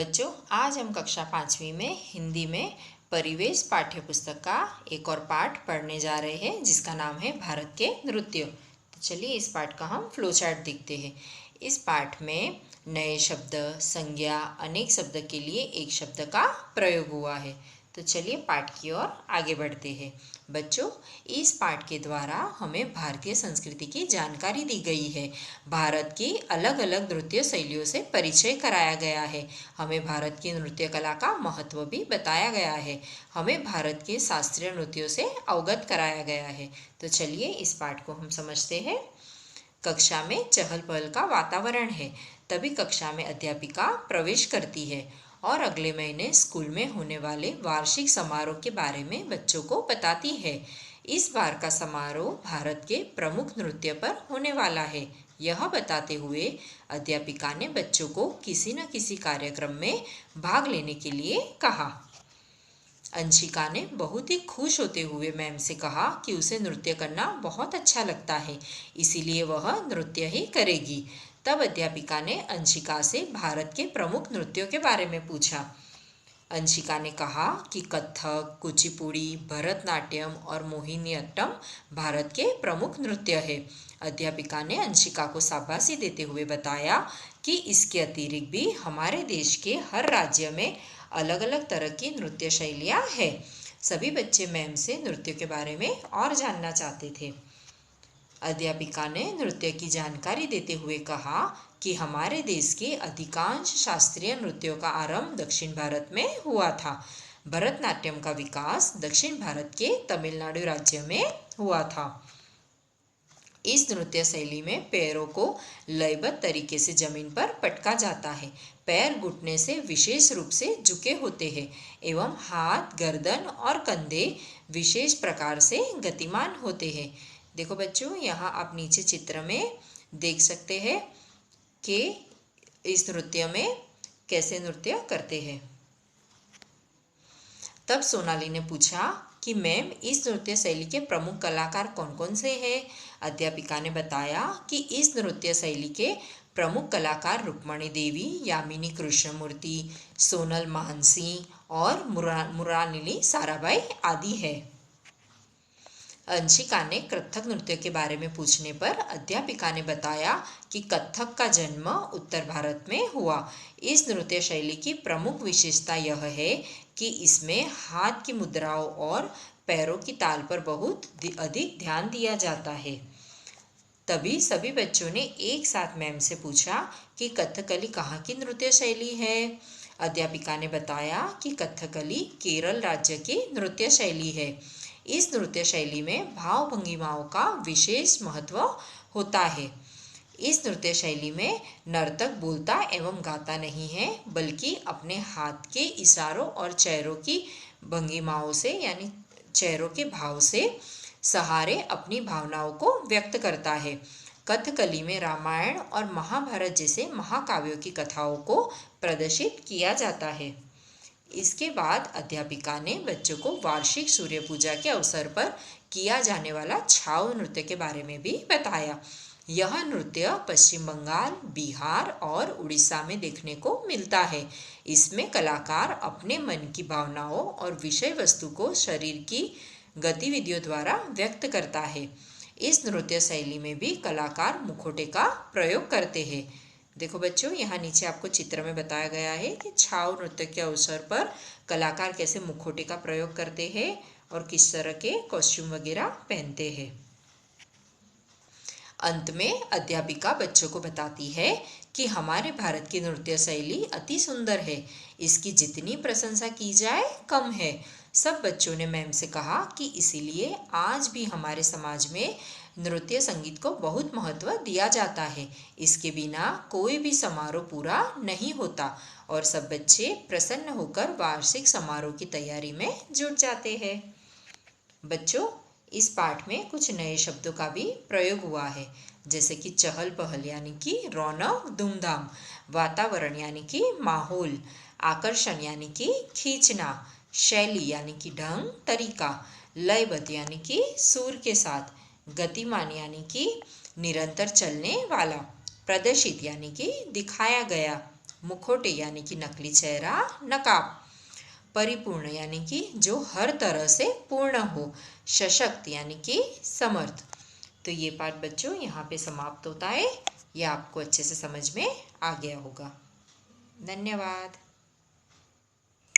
बच्चों, आज हम कक्षा 5वीं में हिंदी में परिवेश पाठ्य पुस्तक का एक और पाठ पढ़ने जा रहे हैं जिसका नाम है भारत के नृत्य। तो चलिए इस पाठ का हम फ्लो चार्ट देखते हैं। इस पाठ में नए शब्द, संज्ञा, अनेक शब्द के लिए एक शब्द का प्रयोग हुआ है। तो चलिए पाठ की ओर आगे बढ़ते हैं। बच्चों, इस पाठ के द्वारा हमें भारतीय संस्कृति की जानकारी दी गई है। भारत की अलग अलग नृत्य शैलियों से परिचय कराया गया है। हमें भारत की नृत्य कला का महत्व भी बताया गया है। हमें भारत के शास्त्रीय नृत्यों से अवगत कराया गया है। तो चलिए इस पाठ को हम समझते हैं। कक्षा में चहल पहल का वातावरण है। तभी कक्षा में अध्यापिका प्रवेश करती है और अगले महीने स्कूल में होने वाले वार्षिक समारोह के बारे में बच्चों को बताती है। इस बार का समारोह भारत के प्रमुख नृत्य पर होने वाला है। यह बताते हुए अध्यापिका ने बच्चों को किसी न किसी कार्यक्रम में भाग लेने के लिए कहा। अंशिका ने बहुत ही खुश होते हुए मैम से कहा कि उसे नृत्य करना बहुत अच्छा लगता है, इसीलिए वह नृत्य ही करेगी। तब अध्यापिका ने अंशिका से भारत के प्रमुख नृत्यों के बारे में पूछा। अंशिका ने कहा कि कथक, कुचिपुड़ी, भरतनाट्यम और मोहिनीअट्टम भारत के प्रमुख नृत्य है। अध्यापिका ने अंशिका को शाबाशी देते हुए बताया कि इसके अतिरिक्त भी हमारे देश के हर राज्य में अलग अलग तरह की नृत्य शैलियाँ हैं। सभी बच्चे मैम से नृत्य के बारे में और जानना चाहते थे। अध्यापिका ने नृत्य की जानकारी देते हुए कहा कि हमारे देश के अधिकांश शास्त्रीय नृत्यों का आरंभ दक्षिण भारत में हुआ था। भरतनाट्यम का विकास दक्षिण भारत के तमिलनाडु राज्य में हुआ था। इस नृत्य शैली में पैरों को लयबद्ध तरीके से जमीन पर पटका जाता है। पैर घुटने से विशेष रूप से झुके होते हैं एवं हाथ, गर्दन और कंधे विशेष प्रकार से गतिमान होते हैं। देखो बच्चों, यहाँ आप नीचे चित्र में देख सकते हैं कि इस नृत्य में कैसे नृत्य करते हैं। तब सोनाली ने पूछा कि मैम, इस नृत्य शैली के प्रमुख कलाकार कौन कौन से हैं? अध्यापिका ने बताया कि इस नृत्य शैली के प्रमुख कलाकार रुक्मणी देवी, यामिनी कृष्णमूर्ति, सोनल मानसी और मुरानिली साराभाई आदि है। अंशिका ने कथक नृत्य के बारे में पूछने पर अध्यापिका ने बताया कि कथक का जन्म उत्तर भारत में हुआ। इस नृत्य शैली की प्रमुख विशेषता यह है कि इसमें हाथ की मुद्राओं और पैरों की ताल पर बहुत अधिक ध्यान दिया जाता है। तभी सभी बच्चों ने एक साथ मैम से पूछा कि कथकली कहाँ की नृत्य शैली है। अध्यापिका ने बताया कि कथकली केरल राज्य की नृत्य शैली है। इस नृत्य शैली में भाव भंगिमाओं का विशेष महत्व होता है। इस नृत्य शैली में नर्तक बोलता एवं गाता नहीं है, बल्कि अपने हाथ के इशारों और चेहरों की भंगिमाओं से यानी चेहरों के भाव से सहारे अपनी भावनाओं को व्यक्त करता है। कथकली में रामायण और महाभारत जैसे महाकाव्यों की कथाओं को प्रदर्शित किया जाता है। इसके बाद अध्यापिका ने बच्चों को वार्षिक सूर्य पूजा के अवसर पर किया जाने वाला छाऊ नृत्य के बारे में भी बताया। यह नृत्य पश्चिम बंगाल, बिहार और उड़ीसा में देखने को मिलता है। इसमें कलाकार अपने मन की भावनाओं और विषय वस्तु को शरीर की गतिविधियों द्वारा व्यक्त करता है। इस नृत्य शैली में भी कलाकार मुखौटे का प्रयोग करते हैं। देखो बच्चों, यहाँ नीचे आपको चित्र में बताया गया है कि छाऊ नृत्य के अवसर पर कलाकार कैसे मुखौटे का प्रयोग करते हैं और किस तरह के कॉस्ट्यूम वगैरह पहनते हैं। अंत में अध्यापिका बच्चों को बताती है कि हमारे भारत की नृत्य शैली अति सुंदर है। इसकी जितनी प्रशंसा की जाए कम है। सब बच्चों ने मैम से कहा कि इसीलिए आज भी हमारे समाज में नृत्य संगीत को बहुत महत्व दिया जाता है। इसके बिना कोई भी समारोह पूरा नहीं होता और सब बच्चे प्रसन्न होकर वार्षिक समारोह की तैयारी में जुट जाते हैं। बच्चों, इस पाठ में कुछ नए शब्दों का भी प्रयोग हुआ है, जैसे कि चहल पहल यानी कि रौनक, धूमधाम, वातावरण यानी कि माहौल, आकर्षण यानी कि खींचना, शैली यानी कि ढंग, तरीका, लयबद्ध यानी कि सुर के साथ, गतिमान यानी कि निरंतर चलने वाला, प्रदर्शित यानी कि दिखाया गया, मुखौटे यानी कि नकली चेहरा, नकाब। परिपूर्ण यानी कि जो हर तरह से पूर्ण हो, सशक्त यानी कि समर्थ। तो ये पाठ बच्चों यहाँ पे समाप्त होता है। ये आपको अच्छे से समझ में आ गया होगा। धन्यवाद।